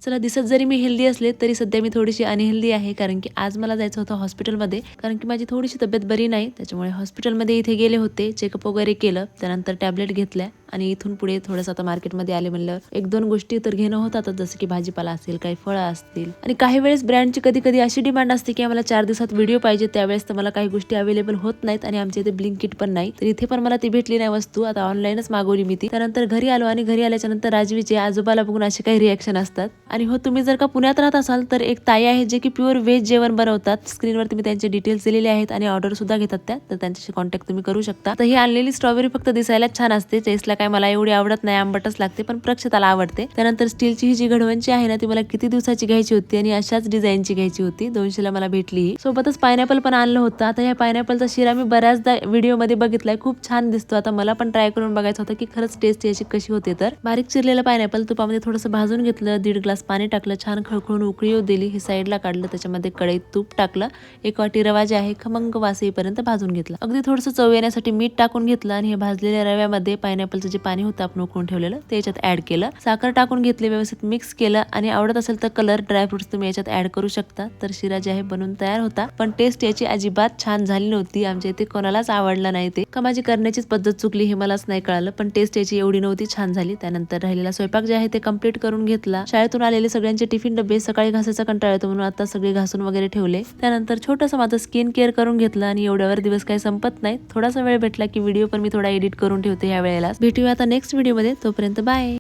चला, दिसत जरी मी हेल्दी असले तरी सध्या मी थोडीशी अनहेल्दी आहे, कारण की आज मला जायचं होतं हॉस्पिटलमध्ये, कारण की माझी थोडीशी तब्येत बरी नाही. त्याच्यामुळे हॉस्पिटलमध्ये इथे गेले होते, चेकअप वगैरे केलं, त्यानंतर टॅबलेट घेतल्या आणि इथून पुढे थोडंसं आता मार्केटमध्ये आले म्हणलं एक दोन गोष्टी तर घेणं होतात, जसं की भाजीपाला असेल, काही फळं असतील. आणि काही वेळेस ब्रँडची कधी कधी अशी डिमांड असते की आम्हाला 4 दिवसात व्हिडिओ पाहिजे, त्यावेळेस तर मला काही गोष्टी अवेलेबल होत नाहीत आणि आमच्या इथे ब्लिंकिट पण नाही, तर इथे पण मला ती भेटली नाही वस्तू. आता ऑनलाईनच मागवली मी ती. त्यानंतर घरी आलो आणि घरी आल्याच्या नंतर राजवीचे आजोबाला बघून असे काही रिॲक्शन असतात. आणि हो, तुम्ही जर का पुण्यात राहत असाल तर एक ताई आहे जे की प्युअर व्हेज जेवण बनवतात. स्क्रीनवरती मी त्यांचे डिटेल्स दिलेले आहेत आणि ऑर्डर सुद्धा घेतात त्या, तर त्यांच्याशी कॉन्टॅक्ट तुम्ही करू शकता. तर ही आणलेली स्ट्रॉबेरी फक्त दिसायला छान असते, टेस्टला काय मला एवढी आवडत नाही, आंबटच लागते, पण प्रक्षताला आवडते. त्यानंतर स्टीलची ही जी घडवणची आहे ना, ती मला किती दिवसाची घ्यायची होती आणि अशाच डिझाईनची घ्यायची होती. 200 ला मला भेटली. सोबतच पायनॅपल पण आणलं होतं. आता या पायनॅपलचा शिरा मी बऱ्याचदा व्हिडिओमध्ये बघितलाय, खूप छान दिसतो. आता मला पण ट्राय करून बघायचं होतं की खरंच टेस्ट याची कशी होते. तर बारीक चिरलेलं पायनॅपल तुपामध्ये थोडंसं भाजून घेतलं, 1.5 ग्लास पाणी टाकलं, छान खळखळून उकळी येऊ दिली, ही साईडला काढलं, त्याच्यामध्ये कढईत तूप टाकलं, 1 वाटी रवा जे आहे खमंग वास येईपर्यंत भाजून घेतला. अगदी थोडंसं चव येण्यासाठी मीठ टाकून घेतलं आणि हे भाजलेल्या रव्यामध्ये पायनॅपलचं जे पाणी होतं आपण उकळून ठेवलेलं ते याच्यात ऍड केलं, साखर टाकून घेतली, व्यवस्थित मिक्स केलं आणि आवडत असेल तर कलर ड्रायफ्रुट्स तुम्ही याच्यात ऍड करू शकता. तर शिरा जे आहे बनून तयार होता, पण टेस्ट याची अजिबात छान झाली नव्हती. आमच्या इथे कोणालाच आवडला नाही ते, का माझी करण्याचीच पद्धत चुकली हे मलाच नाही कळालं, पण टेस्ट याची एवढी नव्हती छान झाली. त्यानंतर राहिलेला स्वयंपाक जे आहे ते कम्प्लीट करून घेतला. शाळेतून आलेले सगळ्यांचे टिफिन डबे सकाळी घासायचा कंटाळा येतो म्हणून आता सगळे घासून वगैरे ठेवले. त्यानंतर छोटंसं माझं स्किन केअर करून घेतलं आणि एवढ्यावर दिवस काही संपत नाही. थोडासा वेळ भेटला की व्हिडिओ पण मी थोडा एडिट करून ठेवते. या वेळेला भेटूया आता नेक्स्ट व्हिडिओमध्ये, तोपर्यंत बाय.